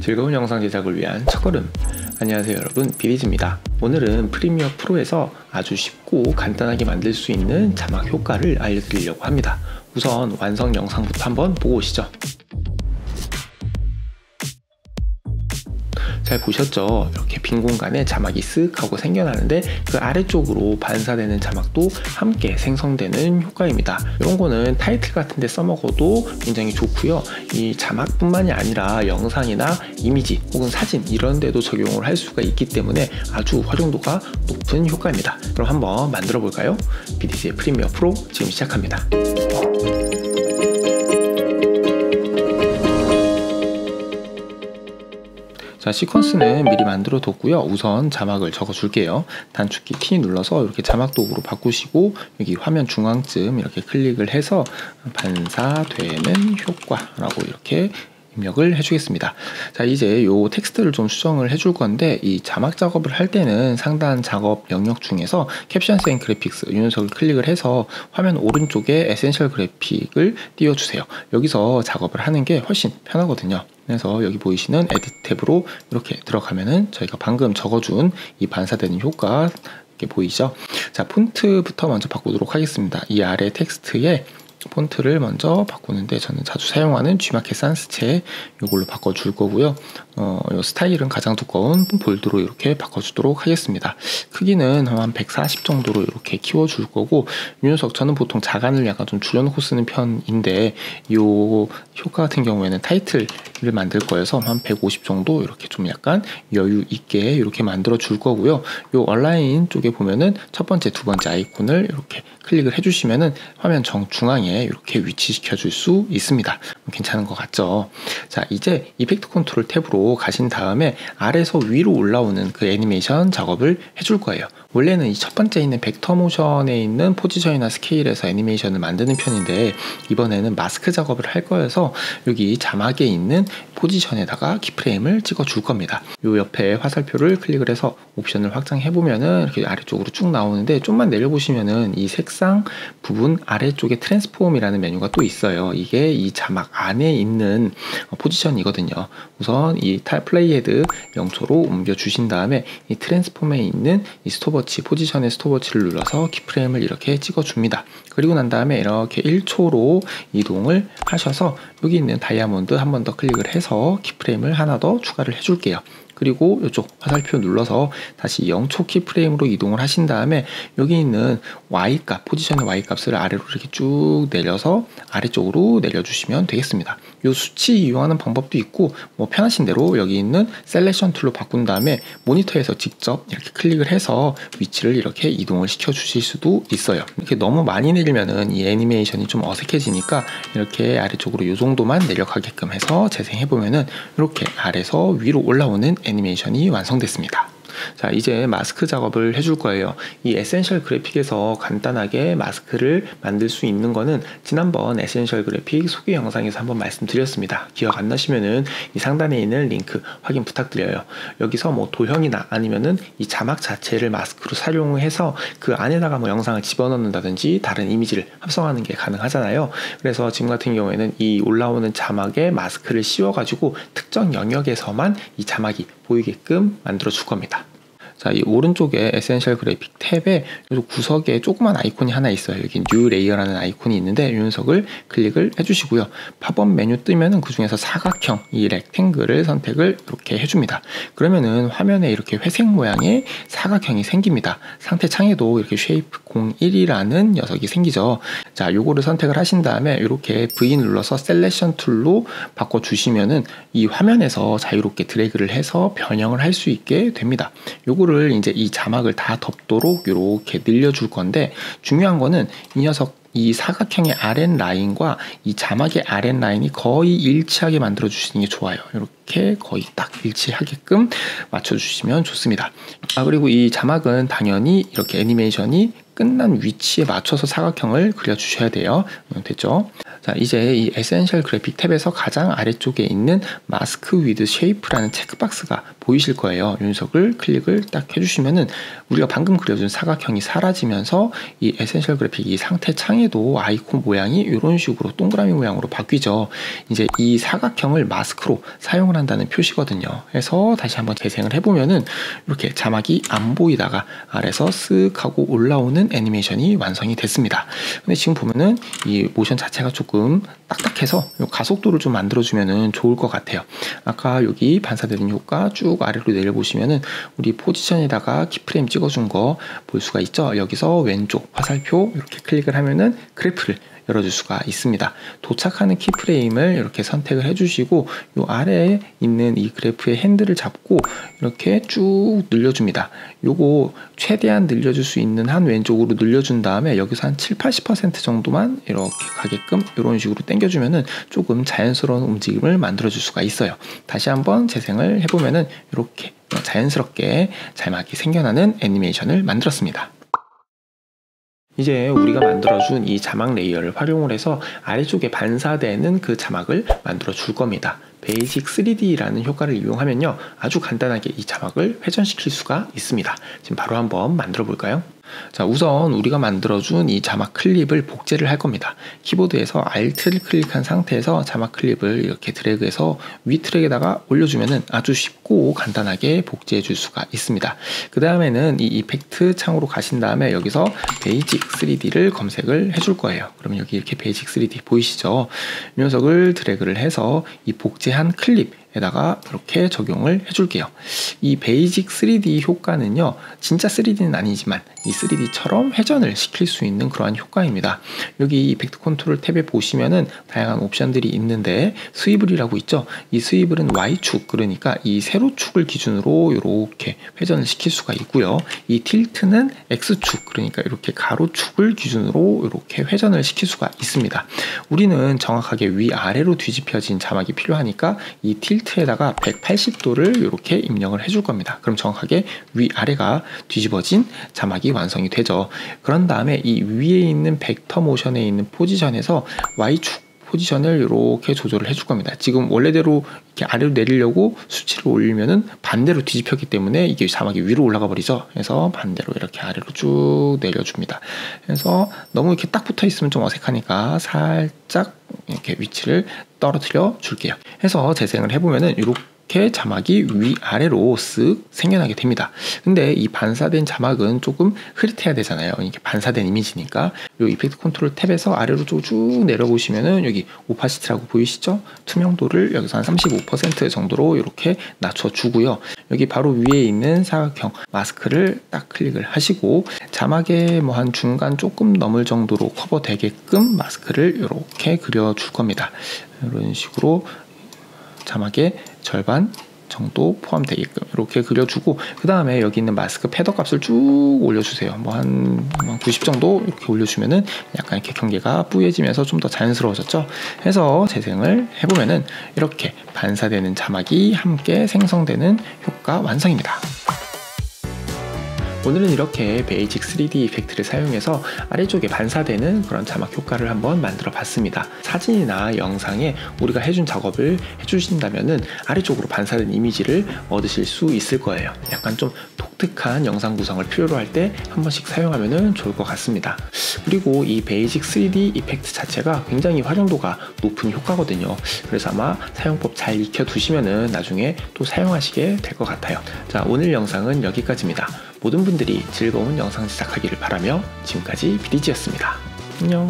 즐거운 영상 제작을 위한 첫걸음. 안녕하세요 여러분, 비리즈입니다. 오늘은 프리미어 프로에서 아주 쉽고 간단하게 만들 수 있는 자막 효과를 알려드리려고 합니다. 우선 완성 영상부터 한번 보고 오시죠. 잘 보셨죠? 이렇게 빈 공간에 자막이 쓱 하고 생겨나는데 그 아래쪽으로 반사되는 자막도 함께 생성되는 효과입니다. 이런 거는 타이틀 같은 데 써먹어도 굉장히 좋고요. 이 자막뿐만이 아니라 영상이나 이미지 혹은 사진 이런 데도 적용을 할 수가 있기 때문에 아주 활용도가 높은 효과입니다. 그럼 한번 만들어 볼까요? BDC의 프리미어 프로 지금 시작합니다. 자, 시퀀스는 미리 만들어 뒀고요. 우선 자막을 적어 줄게요. 단축키 T 눌러서 이렇게 자막 도구로 바꾸시고 여기 화면 중앙쯤 이렇게 클릭을 해서 반사되는 효과라고 이렇게 입력을 해주겠습니다. 자, 이제 요 텍스트를 좀 수정을 해줄 건데 이 자막 작업을 할 때는 상단 작업 영역 중에서 캡션스 앤 그래픽스 이 녀석을 클릭을 해서 화면 오른쪽에 에센셜 그래픽을 띄워주세요. 여기서 작업을 하는 게 훨씬 편하거든요. 그래서 여기 보이시는 에디트 탭으로 이렇게 들어가면은 저희가 방금 적어준 이 반사되는 효과 이렇게 보이죠? 자, 폰트부터 먼저 바꾸도록 하겠습니다. 이 아래 텍스트에 폰트를 먼저 바꾸는데 저는 자주 사용하는 G마켓 산스체 이걸로 바꿔줄 거고요. 이 스타일은 가장 두꺼운 볼드로 이렇게 바꿔주도록 하겠습니다. 크기는 한 140 정도로 이렇게 키워줄 거고 이 녀석 저는 보통 자간을 약간 좀 줄여놓고 쓰는 편인데 이 효과 같은 경우에는 타이틀을 만들 거여서 한 150 정도 이렇게 좀 약간 여유 있게 이렇게 만들어 줄 거고요. 이 얼라인 쪽에 보면은 첫 번째, 두 번째 아이콘을 이렇게 클릭을 해주시면은 화면 정중앙에 이렇게 위치시켜 줄 수 있습니다. 괜찮은 것 같죠? 자, 이제 이펙트 컨트롤 탭으로 가신 다음에 아래에서 위로 올라오는 그 애니메이션 작업을 해줄 거예요. 원래는 이 첫 번째 있는 벡터 모션에 있는 포지션이나 스케일에서 애니메이션을 만드는 편인데 이번에는 마스크 작업을 할 거여서 여기 자막에 있는 포지션에다가 키프레임을 찍어 줄 겁니다. 요 옆에 화살표를 클릭을 해서 옵션을 확장해 보면은 이렇게 아래쪽으로 쭉 나오는데 좀만 내려보시면은 이 색상 부분 아래쪽에 트랜스폼이라는 메뉴가 또 있어요. 이게 이 자막 안에 있는 포지션이거든요. 우선 이 플레이헤드 0초로 옮겨 주신 다음에 이 트랜스폼에 있는 이 스톱워치 포지션의 스톱워치를 눌러서 키프레임을 이렇게 찍어 줍니다. 그리고 난 다음에 이렇게 1초로 이동을 하셔서 여기 있는 다이아몬드 한 번 더 클릭을 해서 키프레임을 하나 더 추가를 해 줄게요. 그리고 이쪽 화살표 눌러서 다시 0초 키프레임으로 이동을 하신 다음에 여기 있는 Y값, 포지션의 Y값을 아래로 이렇게 쭉 내려서 아래쪽으로 내려주시면 되겠습니다. 이 수치 이용하는 방법도 있고 뭐 편하신 대로 여기 있는 셀렉션 툴로 바꾼 다음에 모니터에서 직접 이렇게 클릭을 해서 위치를 이렇게 이동을 시켜 주실 수도 있어요. 이렇게 너무 많이 내리면은 이 애니메이션이 좀 어색해지니까 이렇게 아래쪽으로 이 정도만 내려가게끔 해서 재생해 보면은 이렇게 아래에서 위로 올라오는 애니메이션이 완성됐습니다. 자, 이제 마스크 작업을 해줄 거예요. 이 에센셜 그래픽에서 간단하게 마스크를 만들 수 있는 거는 지난번 에센셜 그래픽 소개 영상에서 한번 말씀드렸습니다. 기억 안 나시면은 이 상단에 있는 링크 확인 부탁드려요. 여기서 뭐 도형이나 아니면은 이 자막 자체를 마스크로 사용해서 그 안에다가 뭐 영상을 집어넣는다든지 다른 이미지를 합성하는 게 가능하잖아요. 그래서 지금 같은 경우에는 이 올라오는 자막에 마스크를 씌워가지고 특정 영역에서만 이 자막이 보이게끔 만들어 줄 겁니다. 자, 이 오른쪽에 에센셜 그래픽 탭에 요 구석에 조그만 아이콘이 하나 있어요. 여기 뉴 레이어라는 아이콘이 있는데 이 녀석을 클릭을 해주시고요. 팝업 메뉴 뜨면은 그 중에서 사각형 이 렉탱글을 선택을 이렇게 해줍니다. 그러면은 화면에 이렇게 회색 모양의 사각형이 생깁니다. 상태 창에도 이렇게 쉐이프 01이라는 녀석이 생기죠. 자, 요거를 선택을 하신 다음에 이렇게 V 눌러서 셀렉션 툴로 바꿔주시면은 이 화면에서 자유롭게 드래그를 해서 변형을 할 수 있게 됩니다. 요거를 이제 이 자막을 다 덮도록 이렇게 늘려줄 건데 중요한 거는 이 녀석 이 사각형의 아랫 라인과 이 자막의 아랫 라인이 거의 일치하게 만들어 주시는 게 좋아요. 이렇게 거의 딱 일치하게끔 맞춰 주시면 좋습니다. 그리고 이 자막은 당연히 이렇게 애니메이션이 끝난 위치에 맞춰서 사각형을 그려 주셔야 돼요. 됐죠? 자, 이제 이 에센셜 그래픽 탭에서 가장 아래쪽에 있는 마스크 위드 쉐이프라는 체크박스가 보이실 거예요. 이 녀석을 클릭을 딱 해주시면은 우리가 방금 그려준 사각형이 사라지면서 이 에센셜 그래픽 이 상태 창에도 아이콘 모양이 이런 식으로 동그라미 모양으로 바뀌죠. 이제 이 사각형을 마스크로 사용을 한다는 표시거든요. 그래서 다시 한번 재생을 해보면은 이렇게 자막이 안 보이다가 아래서 쓱 하고 올라오는 애니메이션이 완성이 됐습니다. 근데 지금 보면은 이 모션 자체가 조금 딱딱해서 가속도를 좀 만들어주면 좋을 것 같아요. 아까 여기 반사되는 효과 쭉 아래로 내려보시면은 우리 포지션에다가 키프레임 찍어준 거 볼 수가 있죠. 여기서 왼쪽 화살표 이렇게 클릭을 하면은 그래프를 열어줄 수가 있습니다. 도착하는 키프레임을 이렇게 선택을 해주시고 이 아래에 있는 이 그래프의 핸들을 잡고 이렇게 쭉 늘려줍니다. 요거 최대한 늘려줄 수 있는 한 왼쪽으로 늘려준 다음에 여기서 한 7-80% 정도만 이렇게 가게끔 이런 식으로 당겨주면은 조금 자연스러운 움직임을 만들어줄 수가 있어요. 다시 한번 재생을 해보면은 이렇게 자연스럽게 자막이 생겨나는 애니메이션을 만들었습니다. 이제 우리가 만들어준 이 자막 레이어를 활용을 해서 아래쪽에 반사되는 그 자막을 만들어 줄 겁니다. 베이직 3D라는 효과를 이용하면요, 아주 간단하게 이 자막을 회전시킬 수가 있습니다. 지금 바로 한번 만들어 볼까요? 자, 우선 우리가 만들어준 이 자막 클립을 복제를 할 겁니다. 키보드에서 Alt를 클릭한 상태에서 자막 클립을 이렇게 드래그해서 위 트랙에다가 올려주면은 아주 쉽고 간단하게 복제해 줄 수가 있습니다. 그 다음에는 이 이펙트 창으로 가신 다음에 여기서 베이직 3D를 검색을 해줄 거예요. 그러면 여기 이렇게 베이직 3D 보이시죠? 이 녀석을 드래그를 해서 이 복제한 클립 에다가 이렇게 적용을 해줄게요. 이 베이직 3D 효과는요, 진짜 3D는 아니지만 이 3D처럼 회전을 시킬 수 있는 그러한 효과입니다. 여기 이펙트 컨트롤 탭에 보시면은 다양한 옵션들이 있는데 스위블이라고 있죠. 이 스위블은 Y축, 그러니까 이 세로축을 기준으로 이렇게 회전을 시킬 수가 있고요. 이 틸트는 X축, 그러니까 이렇게 가로축을 기준으로 이렇게 회전을 시킬 수가 있습니다. 우리는 정확하게 위아래로 뒤집혀진 자막이 필요하니까 이 틸트에다가 180도를 이렇게 입력을 해줄 겁니다. 그럼 정확하게 위아래가 뒤집어진 자막이 완성이 되죠. 그런 다음에 이 위에 있는 벡터 모션에 있는 포지션에서 Y축 포지션을 이렇게 조절을 해줄 겁니다. 지금 원래대로 이렇게 아래로 내리려고 수치를 올리면은 반대로 뒤집혔기 때문에 이게 자막이 위로 올라가 버리죠. 그래서 반대로 이렇게 아래로 쭉 내려줍니다. 그래서 너무 이렇게 딱 붙어 있으면 좀 어색하니까 살짝 이렇게 위치를 떨어뜨려 줄게요. 해서 재생을 해보면은 이렇게 자막이 위아래로 쓱 생겨나게 됩니다. 근데 이 반사된 자막은 조금 흐릿해야 되잖아요. 이게 반사된 이미지니까 이 이펙트 컨트롤 탭에서 아래로 쭉 내려보시면은 여기 오파시티라고 보이시죠? 투명도를 여기서 한 35% 정도로 이렇게 낮춰주고요. 여기 바로 위에 있는 사각형 마스크를 딱 클릭을 하시고 자막에 뭐 한 중간 조금 넘을 정도로 커버되게끔 마스크를 이렇게 그려줄 겁니다. 이런 식으로 자막의 절반 정도 포함되게끔 이렇게 그려주고, 그 다음에 여기 있는 마스크 패더 값을 쭉 올려주세요. 뭐 한 90 정도 이렇게 올려주면은 약간 이렇게 경계가 뿌얘지면서 좀 더 자연스러워졌죠. 해서 재생을 해보면은 이렇게 반사되는 자막이 함께 생성되는 효과 완성입니다. 오늘은 이렇게 베이직 3D 이펙트를 사용해서 아래쪽에 반사되는 그런 자막 효과를 한번 만들어 봤습니다. 사진이나 영상에 우리가 해준 작업을 해주신다면은 아래쪽으로 반사된 이미지를 얻으실 수 있을 거예요. 약간 좀 독특한 영상 구성을 필요로 할 때 한 번씩 사용하면 좋을 것 같습니다. 그리고 이 베이직 3D 이펙트 자체가 굉장히 활용도가 높은 효과거든요. 그래서 아마 사용법 잘 익혀 두시면은 나중에 또 사용하시게 될 것 같아요. 자, 오늘 영상은 여기까지입니다. 모든 분들이 즐거운 영상 제작하기를 바라며 지금까지 BDG였습니다. 안녕.